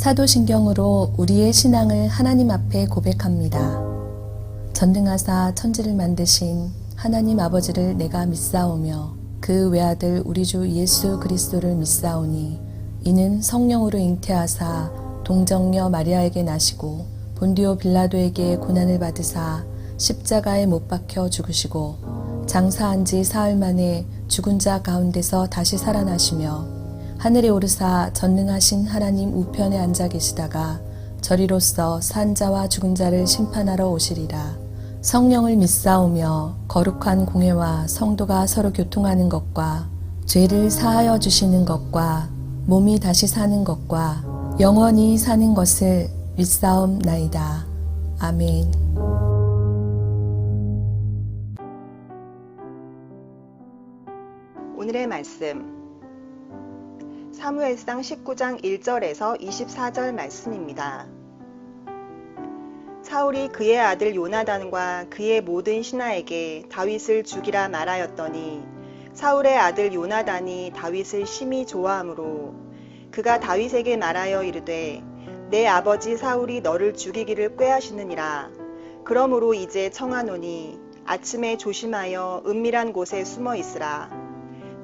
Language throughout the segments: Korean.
사도신경으로 우리의 신앙을 하나님 앞에 고백합니다. 전능하사 천지를 만드신 하나님 아버지를 내가 믿사오며 그 외아들 우리 주 예수 그리스도를 믿사오니 이는 성령으로 잉태하사 동정녀 마리아에게 나시고 본디오 빌라도에게 고난을 받으사 십자가에 못 박혀 죽으시고 장사한 지 사흘 만에 죽은 자 가운데서 다시 살아나시며 하늘에 오르사 전능하신 하나님 우편에 앉아 계시다가 저리로서 산 자와 죽은 자를 심판하러 오시리라. 성령을 믿사오며 거룩한 공회와 성도가 서로 교통하는 것과 죄를 사하여 주시는 것과 몸이 다시 사는 것과 영원히 사는 것을 믿사옵나이다. 아멘. 오늘의 말씀 사무엘상 19장 1절에서 24절 말씀입니다. 사울이 그의 아들 요나단과 그의 모든 신하에게 다윗을 죽이라 말하였더니 사울의 아들 요나단이 다윗을 심히 좋아하므로 그가 다윗에게 말하여 이르되 내 아버지 사울이 너를 죽이기를 꾀하시느니라. 그러므로 이제 청하노니 아침에 조심하여 은밀한 곳에 숨어 있으라.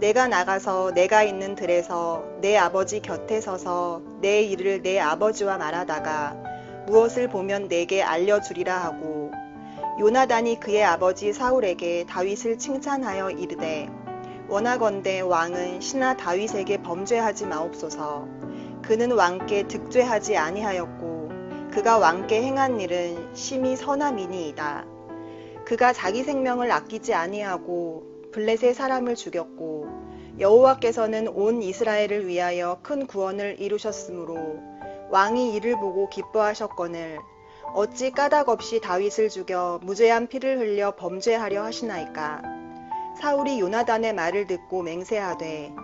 내가 나가서 내가 있는 들에서 내 아버지 곁에 서서 내 일을 내 아버지와 말하다가 무엇을 보면 내게 알려주리라 하고 요나단이 그의 아버지 사울에게 다윗을 칭찬하여 이르되 원하건대 왕은 신하 다윗에게 범죄하지 마옵소서. 그는 왕께 득죄하지 아니하였고 그가 왕께 행한 일은 심히 선함이니이다. 그가 자기 생명을 아끼지 아니하고 블렛의 사람을 죽였고 여호와께서는 온 이스라엘을 위하여 큰 구원을 이루셨으므로 왕이 이를 보고 기뻐하셨거늘 어찌 까닭 없이 다윗을 죽여 무죄한 피를 흘려 범죄하려 하시나이까. 사울이 요나단의 말을 듣고 맹세하되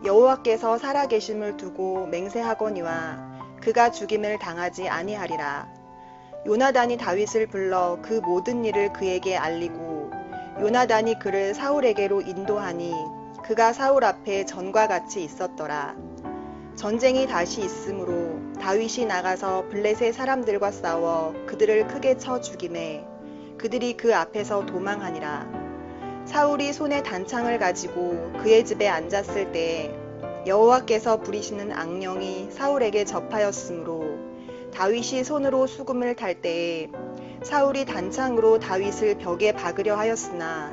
여호와께서 살아계심을 두고 맹세하거니와 그가 죽임을 당하지 아니하리라. 요나단이 다윗을 불러 그 모든 일을 그에게 알리고 요나단이 그를 사울에게로 인도하니 그가 사울 앞에 전과 같이 있었더라. 전쟁이 다시 있으므로 다윗이 나가서 블렛의 사람들과 싸워 그들을 크게 쳐 죽이매 그들이 그 앞에서 도망하니라. 사울이 손에 단창을 가지고 그의 집에 앉았을 때에 여호와께서 부리시는 악령이 사울에게 접하였으므로 다윗이 손으로 수금을 탈 때에 사울이 단창으로 다윗을 벽에 박으려 하였으나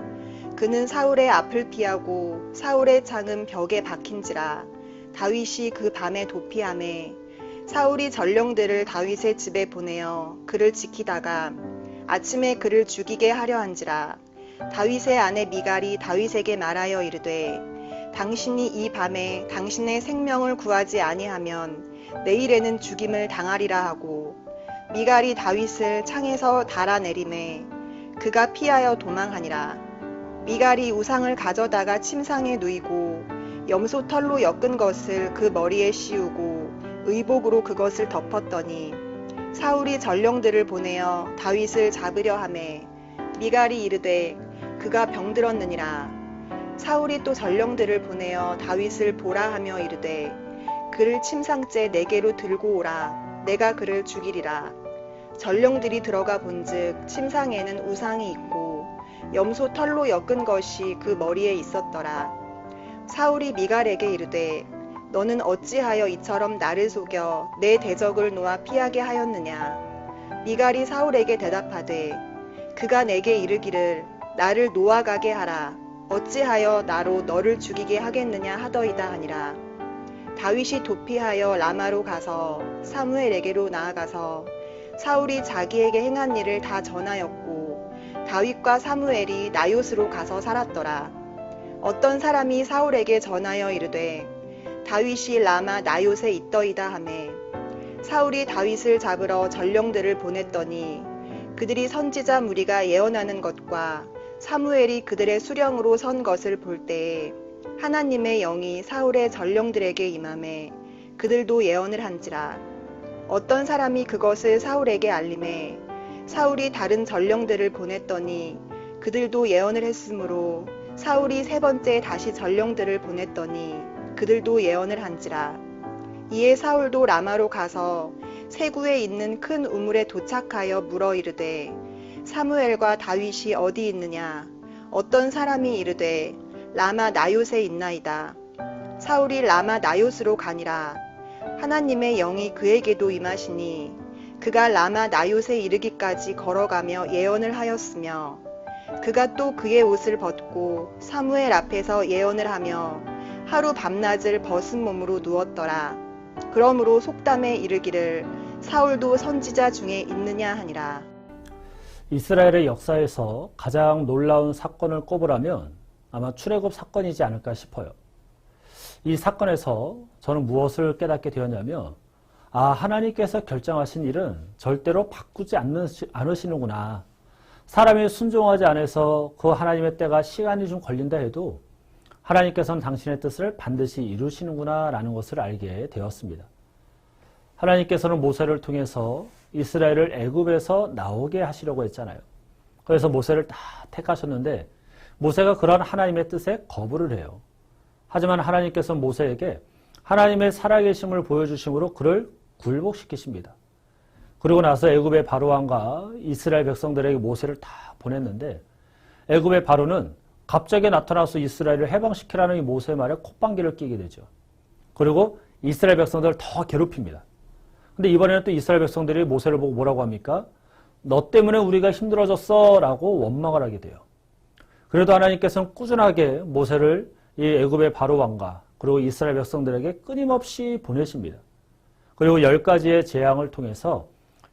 그는 사울의 앞을 피하고 사울의 창은 벽에 박힌지라. 다윗이 그 밤에 도피하매 사울이 전령들을 다윗의 집에 보내어 그를 지키다가 아침에 그를 죽이게 하려 한지라. 다윗의 아내 미갈이 다윗에게 말하여 이르되 당신이 이 밤에 당신의 생명을 구하지 아니하면 내일에는 죽임을 당하리라 하고 미갈이 다윗을 창에서 달아내리매 그가 피하여 도망하니라. 미갈이 우상을 가져다가 침상에 누이고 염소 털로 엮은 것을 그 머리에 씌우고 의복으로 그것을 덮었더니 사울이 전령들을 보내어 다윗을 잡으려 하매 미갈이 이르되 그가 병들었느니라. 사울이 또 전령들을 보내어 다윗을 보라 하며 이르되 그를 침상째 내게로 들고 오라. 내가 그를 죽이리라. 전령들이 들어가 본즉 침상에는 우상이 있고 염소 털로 엮은 것이 그 머리에 있었더라. 사울이 미갈에게 이르되 너는 어찌하여 이처럼 나를 속여 내 대적을 놓아 피하게 하였느냐. 미갈이 사울에게 대답하되 그가 내게 이르기를 나를 놓아가게 하라. 어찌하여 나로 너를 죽이게 하겠느냐 하더이다 하니라. 다윗이 도피하여 라마로 가서 사무엘에게로 나아가서 사울이 자기에게 행한 일을 다 전하였고 다윗과 사무엘이 나요스로 가서 살았더라. 어떤 사람이 사울에게 전하여 이르되 다윗이 라마 나요스에 있더이다 하매 사울이 다윗을 잡으러 전령들을 보냈더니 그들이 선지자 무리가 예언하는 것과 사무엘이 그들의 수령으로 선 것을 볼 때에 하나님의 영이 사울의 전령들에게 임하매 그들도 예언을 한지라. 어떤 사람이 그것을 사울에게 알림해 사울이 다른 전령들을 보냈더니 그들도 예언을 했으므로 사울이 세 번째 다시 전령들을 보냈더니 그들도 예언을 한지라. 이에 사울도 라마로 가서 세구에 있는 큰 우물에 도착하여 물어 이르되 사무엘과 다윗이 어디 있느냐? 어떤 사람이 이르되 라마 나요스에 있나이다. 사울이 라마 나요스로 가니라. 하나님의 영이 그에게도 임하시니 그가 라마 나요스에 이르기까지 걸어가며 예언을 하였으며 그가 또 그의 옷을 벗고 사무엘 앞에서 예언을 하며 하루 밤낮을 벗은 몸으로 누웠더라. 그러므로 속담에 이르기를 사울도 선지자 중에 있느냐 하니라. 이스라엘의 역사에서 가장 놀라운 사건을 꼽으라면 아마 출애굽 사건이지 않을까 싶어요. 이 사건에서 저는 무엇을 깨닫게 되었냐면 하나님께서 결정하신 일은 절대로 바꾸지 않으시는구나. 사람이 순종하지 않아서 그 하나님의 때가 시간이 좀 걸린다 해도 하나님께서는 당신의 뜻을 반드시 이루시는구나 라는 것을 알게 되었습니다. 하나님께서는 모세를 통해서 이스라엘을 애굽에서 나오게 하시려고 했잖아요. 그래서 모세를 다 택하셨는데 모세가 그런 하나님의 뜻에 거부를 해요. 하지만 하나님께서는 모세에게 하나님의 살아계심을 보여주심으로 그를 굴복시키십니다. 그리고 나서 애굽의 바로왕과 이스라엘 백성들에게 모세를 다 보냈는데 애굽의 바로는 갑자기 나타나서 이스라엘을 해방시키라는 이 모세의 말에 콧방귀를 끼게 되죠. 그리고 이스라엘 백성들을 더 괴롭힙니다. 근데 이번에는 또 이스라엘 백성들이 모세를 보고 뭐라고 합니까? 너 때문에 우리가 힘들어졌어 라고 원망을 하게 돼요. 그래도 하나님께서는 꾸준하게 모세를 이 애굽의 바로왕과 그리고 이스라엘 백성들에게 끊임없이 보내십니다. 그리고 10가지의 재앙을 통해서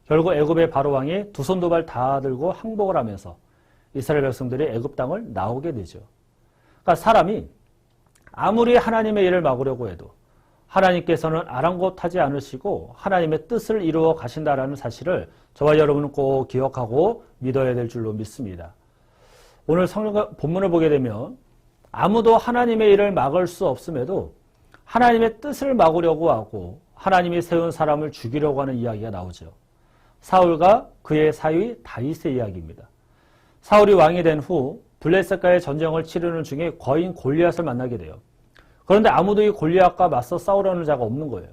결국 애굽의 바로왕이 두 손 두 발 다 들고 항복을 하면서 이스라엘 백성들이 애굽 땅을 나오게 되죠. 그러니까 사람이 아무리 하나님의 일을 막으려고 해도 하나님께서는 아랑곳하지 않으시고 하나님의 뜻을 이루어 가신다라는 사실을 저와 여러분은 꼭 기억하고 믿어야 될 줄로 믿습니다. 오늘 성경 본문을 보게 되면 아무도 하나님의 일을 막을 수 없음에도 하나님의 뜻을 막으려고 하고 하나님이 세운 사람을 죽이려고 하는 이야기가 나오죠. 사울과 그의 사위 다윗의 이야기입니다. 사울이 왕이 된 후 블레셋과의 전쟁을 치르는 중에 거인 골리앗을 만나게 돼요. 그런데 아무도 이 골리앗과 맞서 싸우려는 자가 없는 거예요.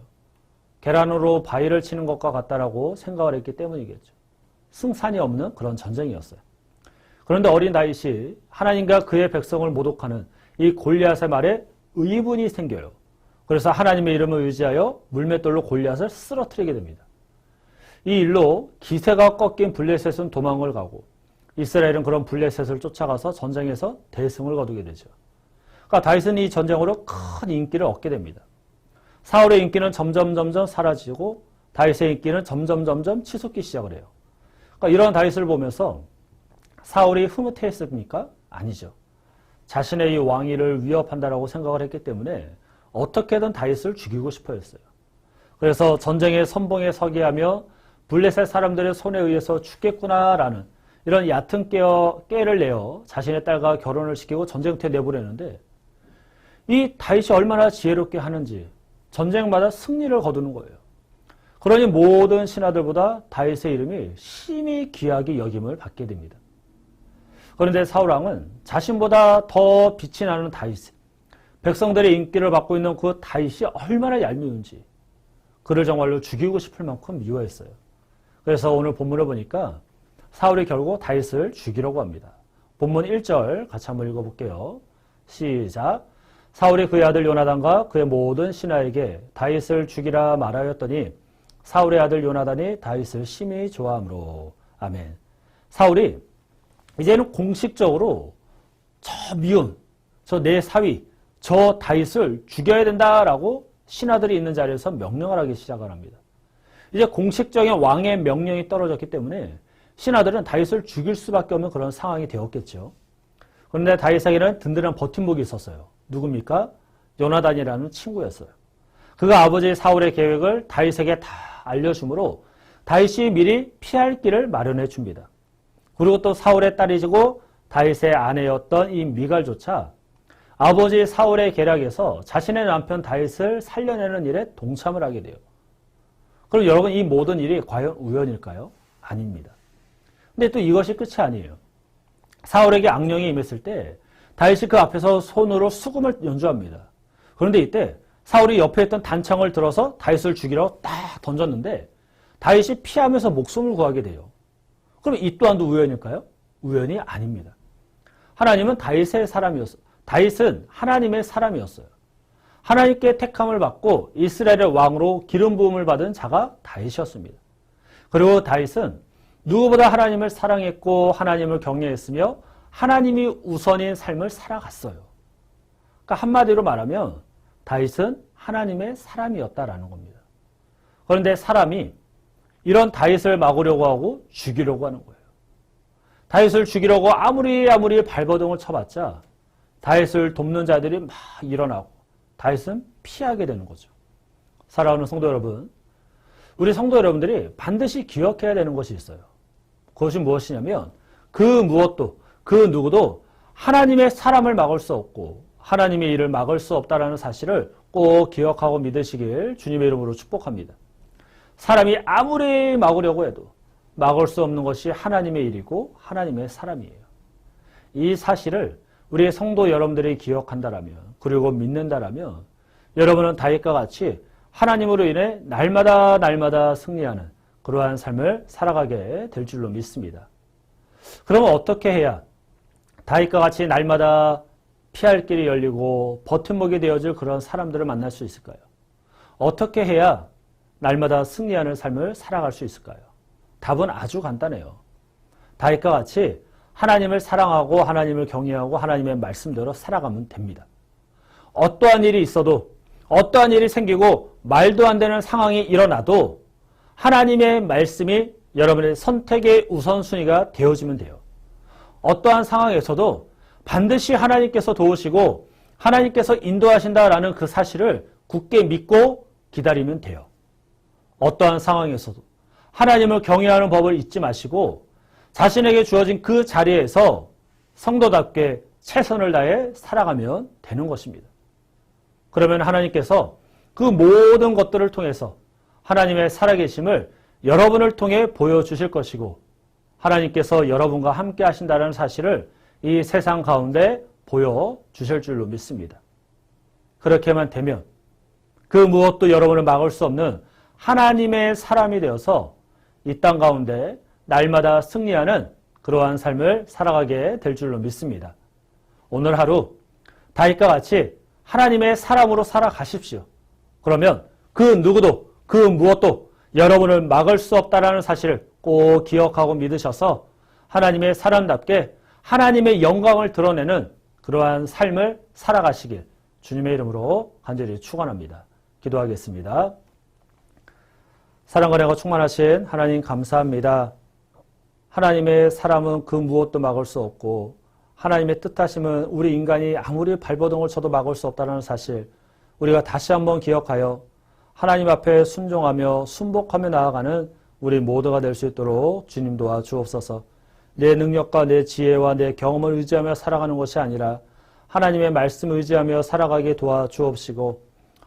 계란으로 바위를 치는 것과 같다라고 생각을 했기 때문이겠죠. 승산이 없는 그런 전쟁이었어요. 그런데 어린 다윗이 하나님과 그의 백성을 모독하는 이 골리앗의 말에 의분이 생겨요. 그래서 하나님의 이름을 의지하여 물맷돌로 골리앗을 쓰러뜨리게 됩니다. 이 일로 기세가 꺾인 블레셋은 도망을 가고 이스라엘은 그런 블레셋을 쫓아가서 전쟁에서 대승을 거두게 되죠. 그러니까 다윗은 이 전쟁으로 큰 인기를 얻게 됩니다. 사울의 인기는 점점 사라지고 다윗의 인기는 점점 치솟기 시작을 해요. 그러니까 이런 다윗을 보면서 사울이 흐뭇해했습니까? 아니죠. 자신의 이 왕위를 위협한다라고 생각을 했기 때문에 어떻게든 다윗을 죽이고 싶어 했어요. 그래서 전쟁의 선봉에 서게 하며 블레셋 사람들의 손에 의해서 죽겠구나라는 이런 얕은 깨를 내어 자신의 딸과 결혼을 시키고 전쟁터에 내보내는데 이 다윗이 얼마나 지혜롭게 하는지 전쟁마다 승리를 거두는 거예요. 그러니 모든 신하들보다 다윗의 이름이 심히 귀하게 여김을 받게 됩니다. 그런데 사울왕은 자신보다 더 빛이 나는 다윗, 백성들의 인기를 받고 있는 그 다윗이 얼마나 얄미운지 그를 정말로 죽이고 싶을 만큼 미워했어요. 그래서 오늘 본문을 보니까 사울이 결국 다윗을 죽이려고 합니다. 본문 1절 같이 한번 읽어볼게요. 시작. 사울이 그의 아들 요나단과 그의 모든 신하에게 다윗을 죽이라 말하였더니 사울의 아들 요나단이 다윗을 심히 좋아하므로. 아멘. 사울이 이제는 공식적으로 저 미운, 저 내 사위, 저 다윗을 죽여야 된다라고 신하들이 있는 자리에서 명령을 하기 시작을 합니다. 이제 공식적인 왕의 명령이 떨어졌기 때문에 신하들은 다윗을 죽일 수밖에 없는 그런 상황이 되었겠죠. 그런데 다윗에게는 든든한 버팀목이 있었어요. 누굽니까? 요나단이라는 친구였어요. 그가 아버지 사울의 계획을 다윗에게 다 알려주므로 다윗이 미리 피할 길을 마련해 줍니다. 그리고 또 사울의 딸이지고 다윗의 아내였던 이 미갈조차 아버지 사울의 계략에서 자신의 남편 다윗을 살려내는 일에 동참을 하게 돼요. 그럼 여러분 이 모든 일이 과연 우연일까요? 아닙니다. 근데 또 이것이 끝이 아니에요. 사울에게 악령이 임했을 때 다윗이 그 앞에서 손으로 수금을 연주합니다. 그런데 이때 사울이 옆에 있던 단창을 들어서 다윗을 죽이러 딱 던졌는데 다윗이 피하면서 목숨을 구하게 돼요. 그럼 이 또한도 우연일까요? 우연이 아닙니다. 하나님은 다윗의 사람이었어요. 다윗은 하나님의 사람이었어요. 하나님께 택함을 받고 이스라엘의 왕으로 기름 부음을 받은 자가 다윗이었습니다. 그리고 다윗은 누구보다 하나님을 사랑했고 하나님을 경외했으며 하나님이 우선인 삶을 살아갔어요. 그러니까 한마디로 말하면 다윗은 하나님의 사람이었다라는 겁니다. 그런데 사람이 이런 다윗을 막으려고 하고 죽이려고 하는 거예요. 다윗을 죽이려고 아무리 발버둥을 쳐봤자 다윗을 돕는 자들이 막 일어나고 다윗은 피하게 되는 거죠. 사랑하는 성도 여러분, 우리 성도 여러분들이 반드시 기억해야 되는 것이 있어요. 그것이 무엇이냐면 그 무엇도 그 누구도 하나님의 사람을 막을 수 없고 하나님의 일을 막을 수 없다는 사실을 꼭 기억하고 믿으시길 주님의 이름으로 축복합니다. 사람이 아무리 막으려고 해도 막을 수 없는 것이 하나님의 일이고 하나님의 사람이에요. 이 사실을 우리 성도 여러분들이 기억한다라면 그리고 믿는다라면 여러분은 다윗과 같이 하나님으로 인해 날마다 승리하는 그러한 삶을 살아가게 될 줄로 믿습니다. 그러면 어떻게 해야 다윗과 같이 날마다 피할 길이 열리고 버팀목이 되어질 그런 사람들을 만날 수 있을까요? 어떻게 해야 날마다 승리하는 삶을 살아갈 수 있을까요? 답은 아주 간단해요. 다윗과 같이 하나님을 사랑하고 하나님을 경외하고 하나님의 말씀대로 살아가면 됩니다. 어떠한 일이 있어도 어떠한 일이 생기고 말도 안 되는 상황이 일어나도 하나님의 말씀이 여러분의 선택의 우선순위가 되어지면 돼요. 어떠한 상황에서도 반드시 하나님께서 도우시고 하나님께서 인도하신다라는 그 사실을 굳게 믿고 기다리면 돼요. 어떠한 상황에서도 하나님을 경외하는 법을 잊지 마시고 자신에게 주어진 그 자리에서 성도답게 최선을 다해 살아가면 되는 것입니다. 그러면 하나님께서 그 모든 것들을 통해서 하나님의 살아계심을 여러분을 통해 보여주실 것이고 하나님께서 여러분과 함께 하신다는 사실을 이 세상 가운데 보여주실 줄로 믿습니다. 그렇게만 되면 그 무엇도 여러분을 막을 수 없는 하나님의 사람이 되어서 이 땅 가운데 날마다 승리하는 그러한 삶을 살아가게 될 줄로 믿습니다. 오늘 하루 다윗과 같이 하나님의 사람으로 살아가십시오. 그러면 그 누구도 그 무엇도 여러분을 막을 수 없다는 사실을 꼭 기억하고 믿으셔서 하나님의 사람답게 하나님의 영광을 드러내는 그러한 삶을 살아가시길 주님의 이름으로 간절히 축원합니다. 기도하겠습니다. 사랑과 은혜가 충만하신 하나님 감사합니다. 하나님의 사람은 그 무엇도 막을 수 없고 하나님의 뜻하심은 우리 인간이 아무리 발버둥을 쳐도 막을 수 없다는 사실 우리가 다시 한번 기억하여 하나님 앞에 순종하며 순복하며 나아가는 우리 모두가 될 수 있도록 주님 도와주옵소서. 내 능력과 내 지혜와 내 경험을 의지하며 살아가는 것이 아니라 하나님의 말씀을 의지하며 살아가게 도와주옵시고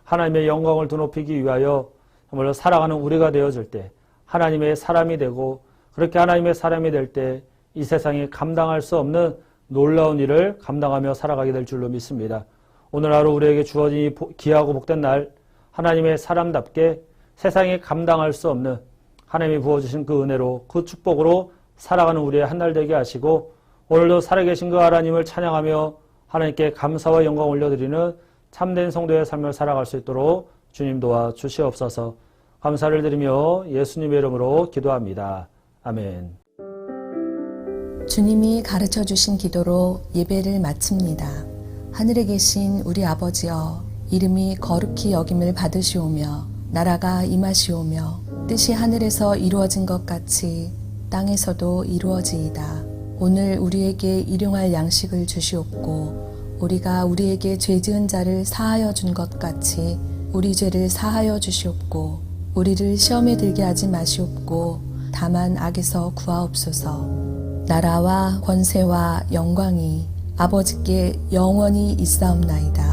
하나님의 영광을 드높이기 위하여 정말로 살아가는 우리가 되어질 때 하나님의 사람이 되고 그렇게 하나님의 사람이 될 때 이 세상이 감당할 수 없는 놀라운 일을 감당하며 살아가게 될 줄로 믿습니다. 오늘 하루 우리에게 주어진 이 귀하고 복된 날 하나님의 사람답게 세상이 감당할 수 없는 하나님이 부어주신 그 은혜로 그 축복으로 살아가는 우리의 한날 되게 하시고 오늘도 살아계신 그 하나님을 찬양하며 하나님께 감사와 영광 올려드리는 참된 성도의 삶을 살아갈 수 있도록 주님 도와 주시옵소서. 감사를 드리며 예수님의 이름으로 기도합니다. 아멘. 주님이 가르쳐 주신 기도로 예배를 마칩니다. 하늘에 계신 우리 아버지여, 이름이 거룩히 여김을 받으시오며 나라가 임하시오며 뜻이 하늘에서 이루어진 것 같이 땅에서도 이루어지이다. 오늘 우리에게 일용할 양식을 주시옵고 우리가 우리에게 죄 지은 자를 사하여 준 것 같이 우리 죄를 사하여 주시옵고 우리를 시험에 들게 하지 마시옵고 다만 악에서 구하옵소서. 나라와 권세와 영광이 아버지께 영원히 있사옵나이다.